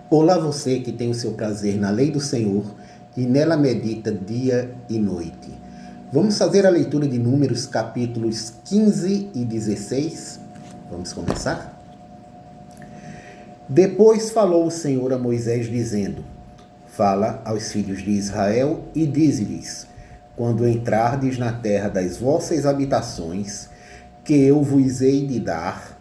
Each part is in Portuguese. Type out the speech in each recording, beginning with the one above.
Olá você que tem o seu prazer na lei do Senhor e nela medita dia e noite. Vamos fazer a leitura de Números capítulos 15 e 16. Vamos começar? Depois falou o Senhor a Moisés dizendo: Fala aos filhos de Israel e dize-lhes: Quando entrardes na terra das vossas habitações, que eu vos hei de dar,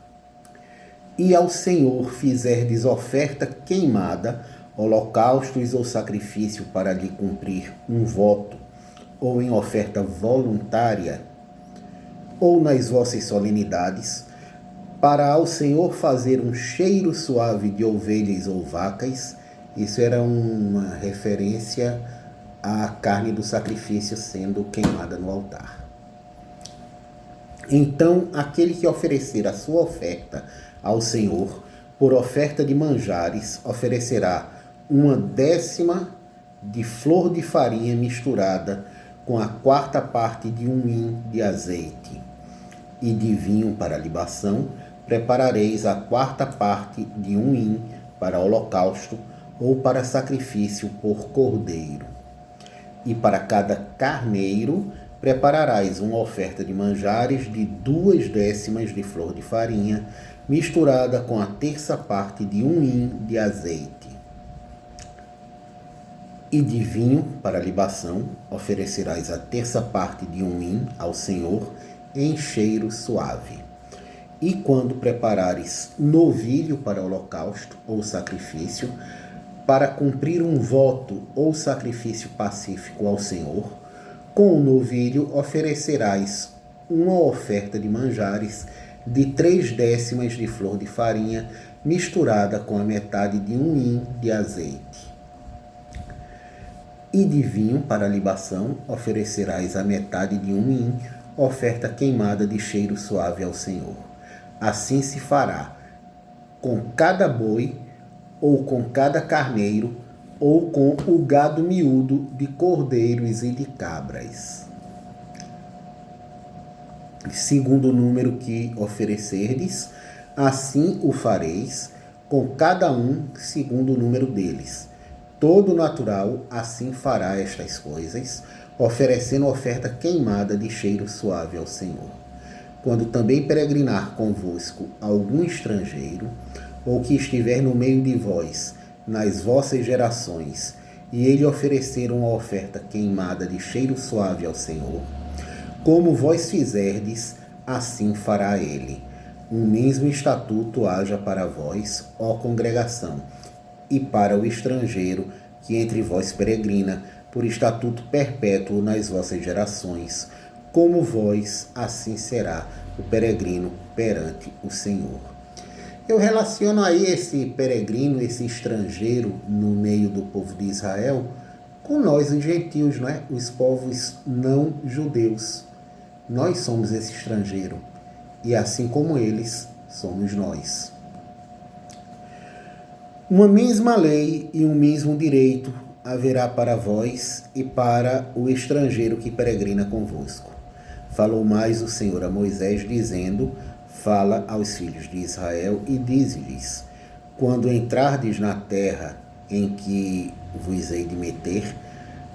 e ao Senhor fizerdes oferta queimada, holocaustos ou sacrifício para lhe cumprir um voto, ou em oferta voluntária, ou nas vossas solenidades, para ao Senhor fazer um cheiro suave de ovelhas ou vacas. Isso era uma referência à carne do sacrifício sendo queimada no altar. Então, aquele que oferecer a sua oferta ao Senhor, por oferta de manjares, oferecerá 1/10 de flor de farinha misturada com a 1/4 de um hin de azeite. E de vinho para libação, preparareis a 1/4 de um hin para holocausto ou para sacrifício por cordeiro. E para cada carneiro, prepararás uma oferta de manjares de 2/10 de flor de farinha, misturada com a 1/3 de um hin de azeite. E de vinho para libação, oferecerás a 1/3 de um hin ao Senhor em cheiro suave. E quando preparares novilho para holocausto ou sacrifício, para cumprir um voto ou sacrifício pacífico ao Senhor, com o novilho oferecerás uma oferta de manjares de 3/10 de flor de farinha, misturada com a metade de um hin de azeite. E de vinho para libação oferecerás a metade de um hin, oferta queimada de cheiro suave ao Senhor. Assim se fará com cada boi, ou com cada carneiro, ou com o gado miúdo de cordeiros e de cabras. Segundo o número que oferecerdes, assim o fareis, com cada um segundo o número deles. Todo natural assim fará estas coisas, oferecendo oferta queimada de cheiro suave ao Senhor. Quando também peregrinar convosco algum estrangeiro, ou que estiver no meio de vós, nas vossas gerações, e ele oferecer uma oferta queimada de cheiro suave ao Senhor, como vós fizerdes, assim fará ele. Um mesmo estatuto haja para vós, ó congregação, e para o estrangeiro que entre vós peregrina, por estatuto perpétuo nas vossas gerações. Como vós, assim será o peregrino perante o Senhor. Eu relaciono aí esse peregrino, esse estrangeiro no meio do povo de Israel, com nós, os gentios, não é? Os povos não judeus. Nós somos esse estrangeiro, e assim como eles, somos nós. Uma mesma lei e um mesmo direito haverá para vós e para o estrangeiro que peregrina convosco. Falou mais o Senhor a Moisés, dizendo: Fala aos filhos de Israel e dize-lhes: Quando entrardes na terra em que vos hei de meter,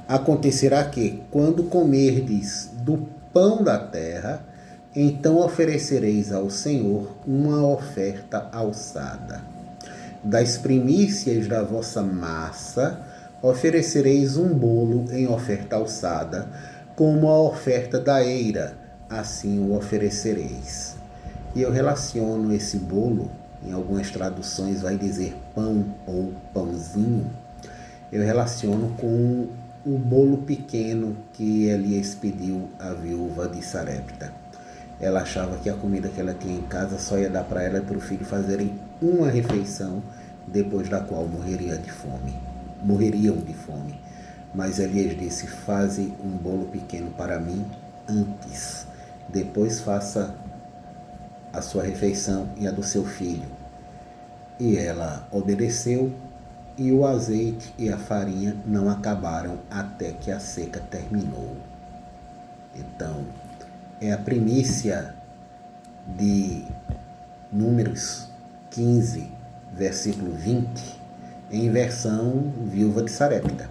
acontecerá que, quando comerdes do pão da terra, então oferecereis ao Senhor uma oferta alçada. Das primícias da vossa massa, oferecereis um bolo em oferta alçada, como a oferta da eira, assim o oferecereis. E eu relaciono esse bolo, em algumas traduções vai dizer pão ou pãozinho, eu relaciono com o bolo pequeno que Elias pediu à viúva de Sarepta. Ela achava que a comida que ela tinha em casa só ia dar para ela e para o filho fazerem uma refeição, depois da qual morreriam de fome. Mas Elias disse: faze um bolo pequeno para mim antes, depois faça a sua refeição e a do seu filho. E ela obedeceu, e o azeite e a farinha não acabaram até que a seca terminou. Então, é a primícia de Números 15, versículo 20, em versão Viúva de Sarepta.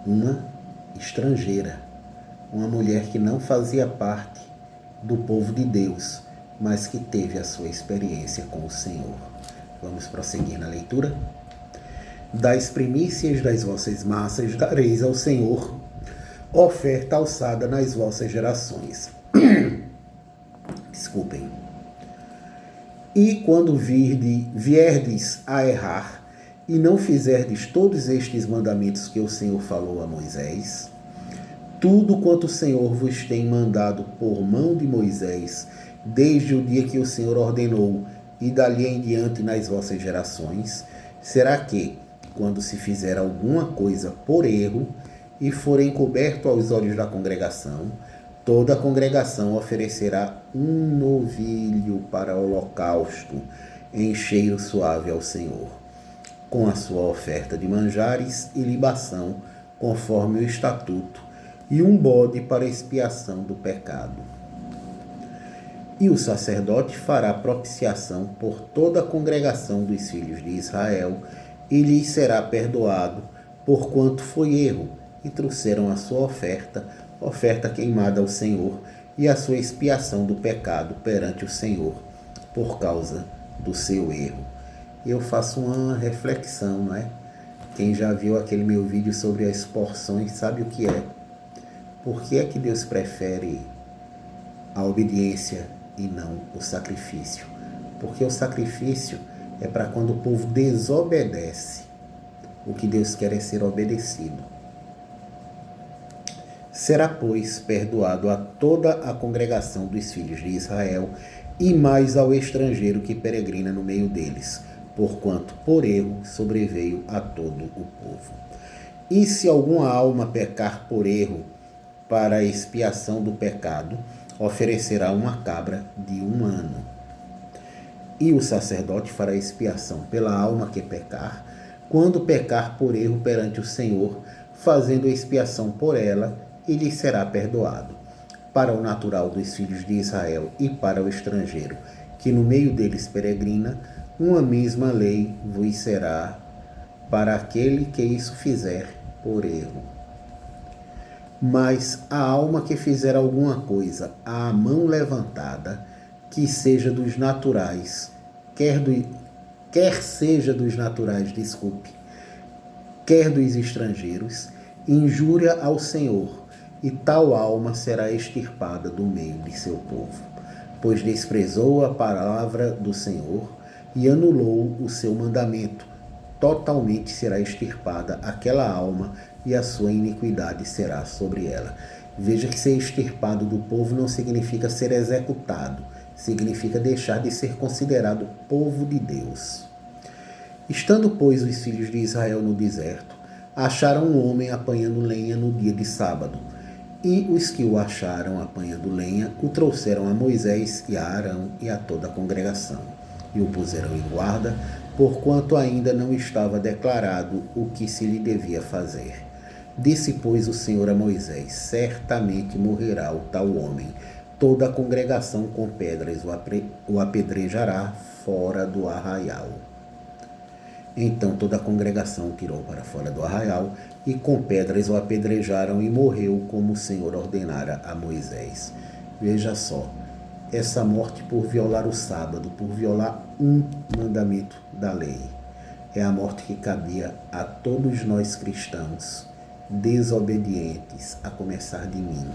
Uma estrangeira, uma mulher que não fazia parte do povo de Deus, mas que teve a sua experiência com o Senhor. Vamos prosseguir na leitura. Das primícias das vossas massas dareis ao Senhor oferta alçada nas vossas gerações. Desculpem. E quando vierdes a errar, e não fizerdes todos estes mandamentos que o Senhor falou a Moisés, tudo quanto o Senhor vos tem mandado por mão de Moisés, desde o dia que o Senhor ordenou, e dali em diante nas vossas gerações, será que, quando se fizer alguma coisa por erro, e for encoberto aos olhos da congregação, toda a congregação oferecerá um novilho para holocausto, em cheiro suave ao Senhor, com a sua oferta de manjares e libação, conforme o estatuto, e um bode para expiação do pecado. E o sacerdote fará propiciação por toda a congregação dos filhos de Israel, e lhes será perdoado, porquanto foi erro, e trouxeram a sua oferta queimada ao Senhor, e a sua expiação do pecado perante o Senhor, por causa do seu erro. Eu faço uma reflexão, não é? Quem já viu aquele meu vídeo sobre as porções sabe o que é. Por que é que Deus prefere a obediência e não o sacrifício? Porque o sacrifício é para quando o povo desobedece. O que Deus quer é ser obedecido. Será, pois, perdoado a toda a congregação dos filhos de Israel, e mais ao estrangeiro que peregrina no meio deles, porquanto por erro sobreveio a todo o povo. E se alguma alma pecar por erro, para a expiação do pecado, oferecerá uma cabra de 1 ano. E o sacerdote fará expiação pela alma que pecar, quando pecar por erro perante o Senhor, fazendo expiação por ela, e lhe será perdoado. Para o natural dos filhos de Israel e para o estrangeiro, que no meio deles peregrina, uma mesma lei vos será para aquele que isso fizer por erro. Mas a alma que fizer alguma coisa à mão levantada, que seja dos naturais, quer seja dos naturais, quer dos estrangeiros, injúria ao Senhor, e tal alma será extirpada do meio de seu povo, pois desprezou a palavra do Senhor e anulou o seu mandamento. Totalmente será extirpada aquela alma, e a sua iniquidade será sobre ela. Veja que ser extirpado do povo não significa ser executado, significa deixar de ser considerado povo de Deus. Estando, pois, os filhos de Israel no deserto, acharam um homem apanhando lenha no dia de sábado. E os que o acharam apanhando lenha o trouxeram a Moisés e a Arão e a toda a congregação, e o puseram em guarda, porquanto ainda não estava declarado o que se lhe devia fazer. Disse, pois, o Senhor a Moisés: certamente morrerá o tal homem. Toda a congregação com pedras o apedrejará fora do arraial. Então toda a congregação o tirou para fora do arraial, e com pedras o apedrejaram, e morreu como o Senhor ordenara a Moisés. Veja só, essa morte por violar o sábado, por violar um mandamento da lei, é a morte que cabia a todos nós cristãos, desobedientes, a começar de mim.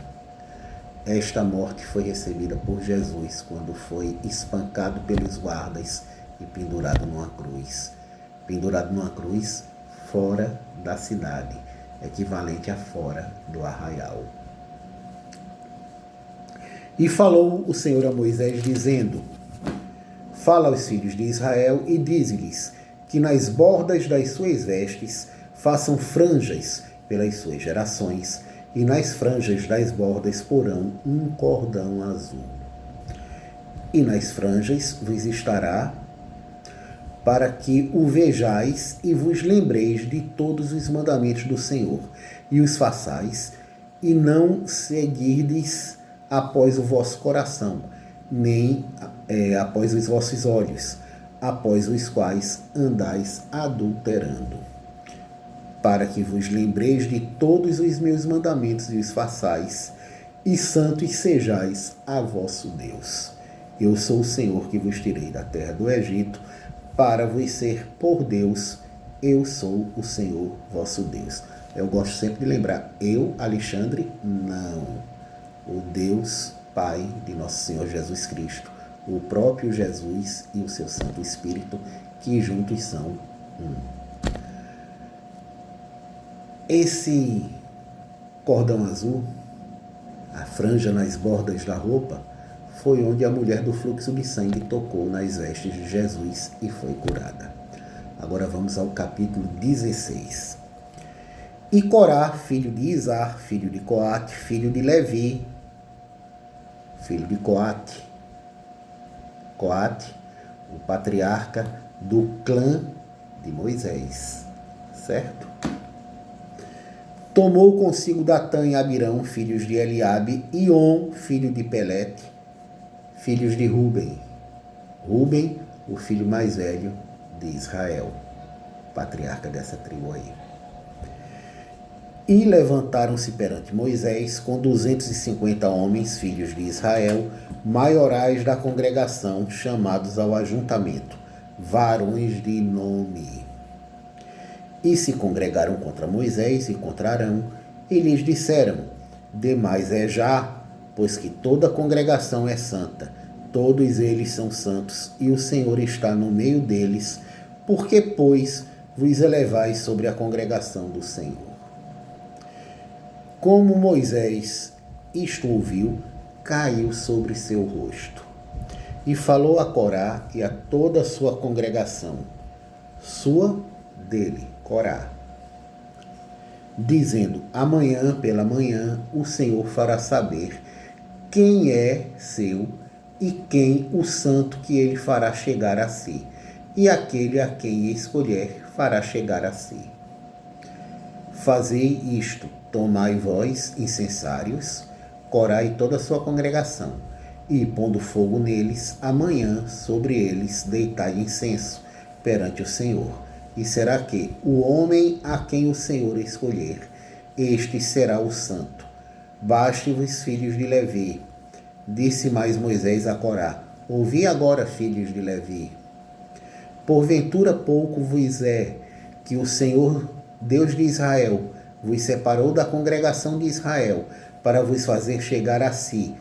Esta morte foi recebida por Jesus quando foi espancado pelos guardas e pendurado numa cruz. Pendurado numa cruz fora da cidade, equivalente a fora do arraial. E falou o Senhor a Moisés, dizendo: fala aos filhos de Israel e dize-lhes que nas bordas das suas vestes façam franjas pelas suas gerações, e nas franjas das bordas porão um cordão azul. E nas franjas vos estará, para que o vejais e vos lembreis de todos os mandamentos do Senhor, e os façais, e não seguirdes após o vosso coração, nem após os vossos olhos, após os quais andais adulterando, para que vos lembreis de todos os meus mandamentos e os façais, e santos sejais a vosso Deus. Eu sou o Senhor que vos tirei da terra do Egito, para vos ser por Deus. Eu sou o Senhor vosso Deus. Eu gosto sempre de lembrar, eu, Alexandre, não. O Deus Pai de nosso Senhor Jesus Cristo, o próprio Jesus e o seu Santo Espírito, que juntos são um. Esse cordão azul, a franja nas bordas da roupa, foi onde a mulher do fluxo de sangue tocou nas vestes de Jesus e foi curada. Agora vamos ao capítulo 16. E Corá, filho de Izar, filho de Coate, filho de Levi, filho de Coate, o patriarca do clã de Moisés, certo? Tomou consigo Datã e Abirão, filhos de Eliabe, e On, filho de Pelete, filhos de Ruben, o filho mais velho de Israel, patriarca dessa tribo aí. E levantaram-se perante Moisés com 250 homens, filhos de Israel, maiorais da congregação, chamados ao ajuntamento, varões de nome. E se congregaram contra Moisés e contra Arão, e lhes disseram: demais é já, pois que toda a congregação é santa, todos eles são santos, e o Senhor está no meio deles, porque, pois, vos elevais sobre a congregação do Senhor. Como Moisés isto ouviu, caiu sobre seu rosto, e falou a Corá e a toda a sua congregação, dele, Corá, dizendo: amanhã pela manhã o Senhor fará saber quem é seu e quem o santo que ele fará chegar a si, e aquele a quem escolher fará chegar a si. Fazei isto, tomai vós, incensários, Corá e toda a sua congregação, e pondo fogo neles, amanhã sobre eles deitai incenso perante o Senhor. E será que o homem a quem o Senhor escolher, este será o santo. Baste-vos, filhos de Levi. Disse mais Moisés a Corá: ouvi agora, filhos de Levi. Porventura pouco vos é que o Senhor, Deus de Israel, vos separou da congregação de Israel, para vos fazer chegar a si,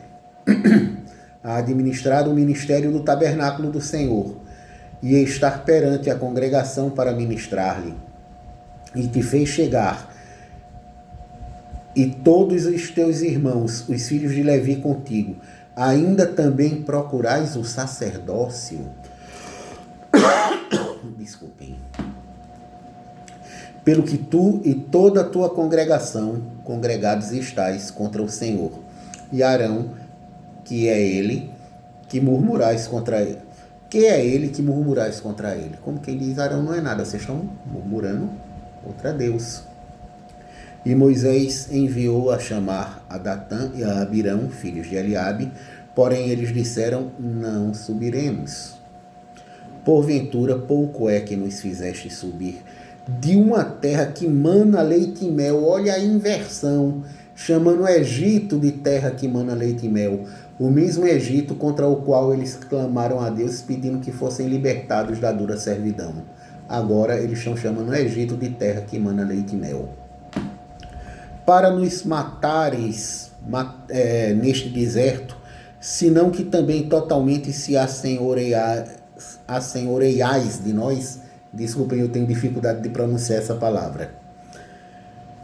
a administrar o ministério do tabernáculo do Senhor, e estar perante a congregação para ministrar-lhe, e te fez chegar, e todos os teus irmãos, os filhos de Levi contigo, ainda também procurais o sacerdócio. Desculpem. Pelo que tu e toda a tua congregação congregados estáis contra o Senhor, e Arão, que é ele, que murmurais contra ele. Que é ele que murmurais contra ele? Como quem diz, Arão não é nada, vocês estão murmurando contra Deus. E Moisés enviou a chamar a Datã e a Abirão, filhos de Eliabe, porém eles disseram: não subiremos. Porventura pouco é que nos fizeste subir de uma terra que mana leite e mel. Olha a inversão, chamando o Egito de terra que mana leite e mel. O mesmo Egito contra o qual eles clamaram a Deus pedindo que fossem libertados da dura servidão. Agora eles estão chamando o Egito de terra que mana leite e mel. Para nos matares neste deserto, senão que também totalmente se assenhoreiais de nós. Desculpem, eu tenho dificuldade de pronunciar essa palavra.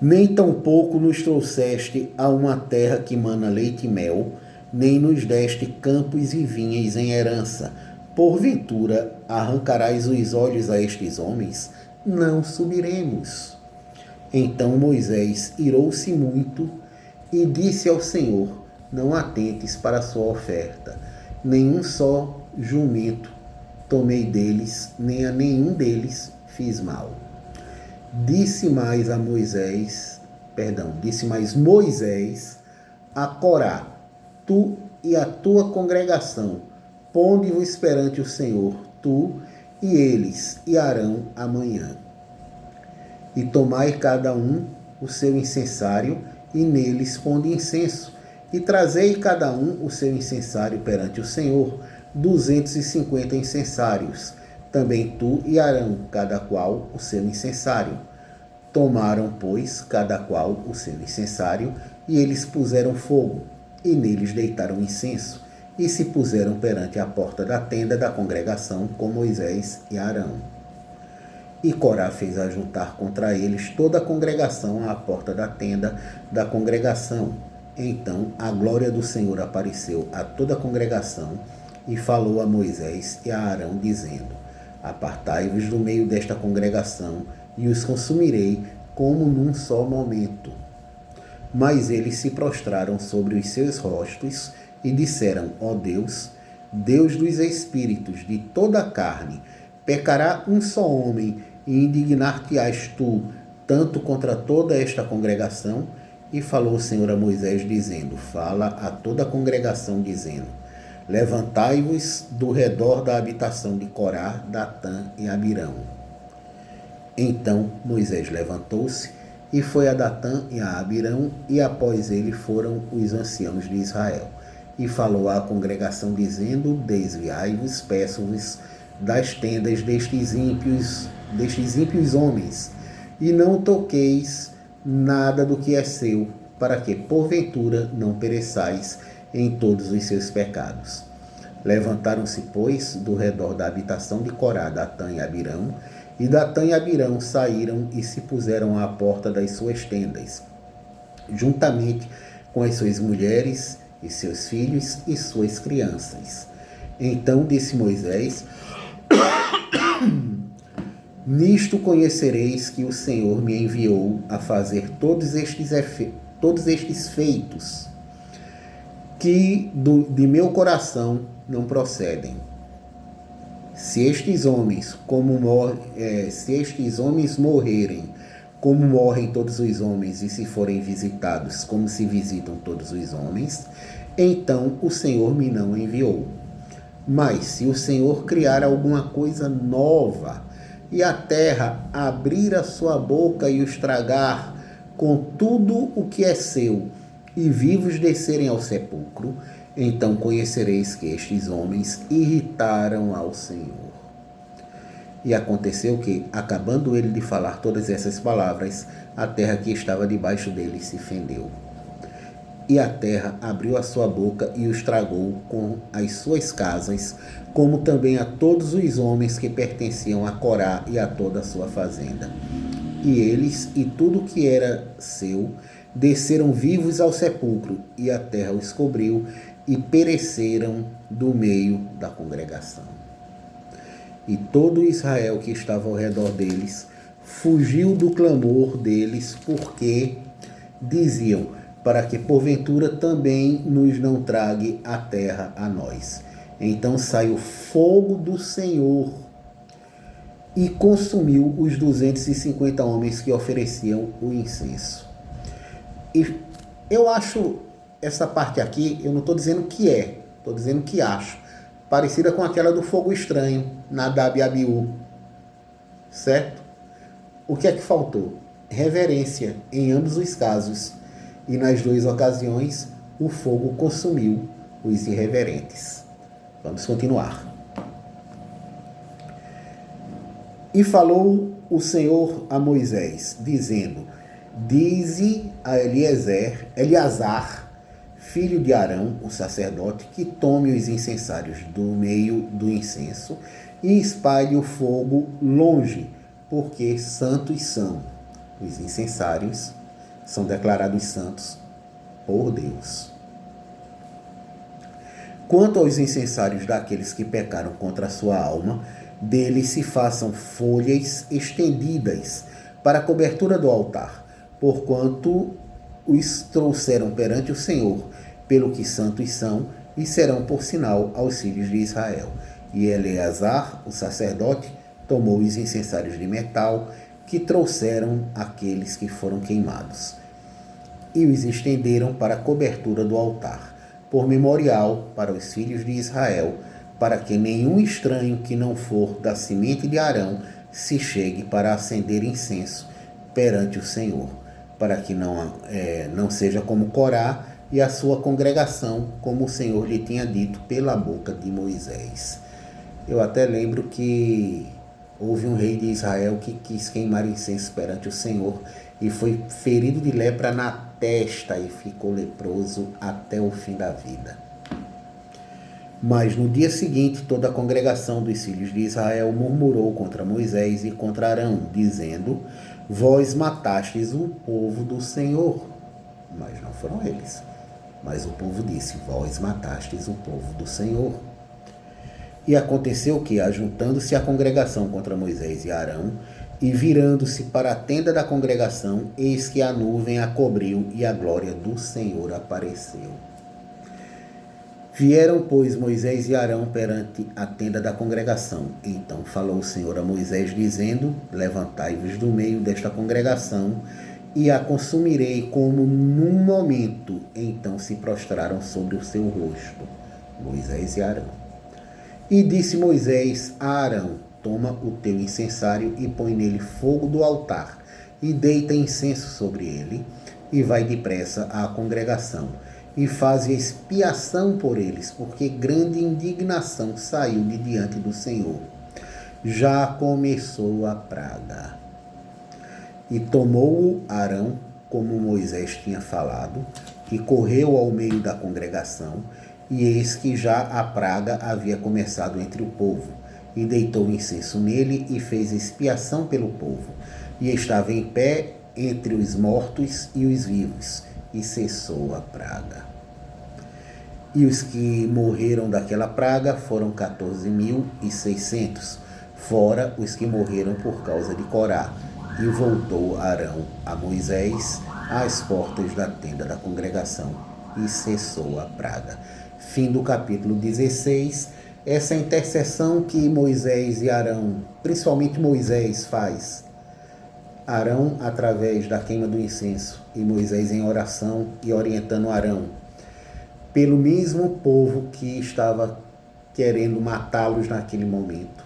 Nem tampouco nos trouxeste a uma terra que mana leite e mel, nem nos deste campos e vinhas em herança. Porventura arrancarás os olhos a estes homens? Não subiremos. Então Moisés irou-se muito e disse ao Senhor: não atentes para a sua oferta, nenhum só jumento tomei deles, nem a nenhum deles fiz mal. Disse mais Moisés a Corá: tu e a tua congregação, ponde-vos perante o Senhor, tu e eles e Arão amanhã. E tomai cada um o seu incensário, e neles ponde incenso, e trazei cada um o seu incensário perante o Senhor, 250 incensários, também tu e Arão, cada qual o seu incensário. Tomaram, pois, cada qual o seu incensário, e eles puseram fogo, e neles deitaram incenso, e se puseram perante a porta da tenda da congregação com Moisés e Arão. E Corá fez ajuntar contra eles toda a congregação à porta da tenda da congregação. Então a glória do Senhor apareceu a toda a congregação e falou a Moisés e a Arão, dizendo: Apartai-vos do meio desta congregação, e os consumirei como num só momento. Mas eles se prostraram sobre os seus rostos e disseram: Ó Deus, Deus dos espíritos de toda a carne, pecará um só homem, e indignar-te-ás tu, tanto contra toda esta congregação? E falou o Senhor a Moisés, dizendo: Fala a toda a congregação, dizendo: Levantai-vos do redor da habitação de Corá, Datã e Abirão. Então Moisés levantou-se e foi a Datã e a Abirão, e após ele foram os anciãos de Israel. E falou à congregação, dizendo: Desviai-vos, peço-vos, das tendas destes ímpios homens, e não toqueis nada do que é seu, para que porventura não pereçais em todos os seus pecados. Levantaram-se, pois, do redor da habitação de Corá, Datã e Abirão, e Datã e Abirão saíram e se puseram à porta das suas tendas, juntamente com as suas mulheres e seus filhos e suas crianças. Então disse Moisés: Nisto conhecereis que o Senhor me enviou a fazer todos estes feitos, que de meu coração não procedem. Se estes homens morrerem, como morrem todos os homens, e se forem visitados, como se visitam todos os homens, então o Senhor me não enviou. Mas se o Senhor criar alguma coisa nova, e a terra abrir a sua boca e os tragar com tudo o que é seu, e vivos descerem ao sepulcro, então conhecereis que estes homens irritaram ao Senhor. E aconteceu que, acabando ele de falar todas essas palavras, a terra que estava debaixo dele se fendeu. E a terra abriu a sua boca e os tragou com as suas casas, como também a todos os homens que pertenciam a Corá e a toda a sua fazenda. E eles e tudo que era seu desceram vivos ao sepulcro, e a terra os cobriu, e pereceram do meio da congregação. E todo Israel que estava ao redor deles fugiu do clamor deles, porque diziam: para que porventura também nos não trague a terra a nós. Então saiu fogo do Senhor e consumiu os 250 homens que ofereciam o incenso. E eu acho essa parte aqui, eu não estou dizendo que é, estou dizendo que acho, parecida com aquela do fogo estranho, Nadab e Abiú, certo? O que é que faltou? Reverência em ambos os casos. E nas duas ocasiões, o fogo consumiu os irreverentes. Vamos continuar. E falou o Senhor a Moisés, dizendo: Dize a Eleazar, filho de Arão, o sacerdote, que tome os incensários do meio do incenso e espalhe o fogo longe, porque santos são. Os incensários são declarados santos por Deus. Quanto aos incensários daqueles que pecaram contra a sua alma, deles se façam folhas estendidas para a cobertura do altar, porquanto os trouxeram perante o Senhor, pelo que santos são, e serão por sinal aos filhos de Israel. E Eleazar, o sacerdote, tomou os incensários de metal que trouxeram aqueles que foram queimados, e os estenderam para a cobertura do altar, por memorial para os filhos de Israel, para que nenhum estranho que não for da semente de Arão se chegue para acender incenso perante o Senhor, para que não seja como Corá e a sua congregação, como o Senhor lhe tinha dito pela boca de Moisés. Eu até lembro que houve um rei de Israel que quis queimar incenso perante o Senhor e foi ferido de lepra na testa e ficou leproso até o fim da vida. Mas no dia seguinte, toda a congregação dos filhos de Israel murmurou contra Moisés e contra Arão, dizendo: Vós matastes o povo do Senhor. Mas não foram eles. Mas o povo disse: Vós matastes o povo do Senhor. E aconteceu que, ajuntando-se a congregação contra Moisés e Arão, e virando-se para a tenda da congregação, eis que a nuvem a cobriu e a glória do Senhor apareceu. Vieram, pois, Moisés e Arão perante a tenda da congregação. Então falou o Senhor a Moisés, dizendo: Levantai-vos do meio desta congregação, e a consumirei como num momento. Então se prostraram sobre o seu rosto, Moisés e Arão. E disse Moisés a Arão: Toma o teu incensário e põe nele fogo do altar, e deita incenso sobre ele, e vai depressa à congregação, e faze expiação por eles, porque grande indignação saiu de diante do Senhor. Já começou a praga. E tomou-o Arão, como Moisés tinha falado, e correu ao meio da congregação, e eis que já a praga havia começado entre o povo, e deitou incenso nele, e fez expiação pelo povo, e estava em pé entre os mortos e os vivos, e cessou a praga. E os que morreram daquela praga foram 14.600, fora os que morreram por causa de Corá. E voltou Arão a Moisés às portas da tenda da congregação, e cessou a praga. Fim do capítulo 16. Essa intercessão que Moisés e Arão, principalmente Moisés, faz. Arão através da queima do incenso e Moisés em oração e orientando Arão pelo mesmo povo que estava querendo matá-los naquele momento.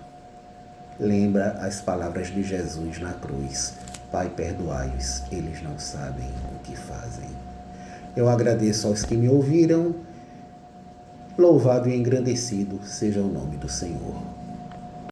Lembra as palavras de Jesus na cruz: Pai, perdoai-os, eles não sabem o que fazem. Eu agradeço aos que me ouviram. Louvado e engrandecido seja o nome do Senhor.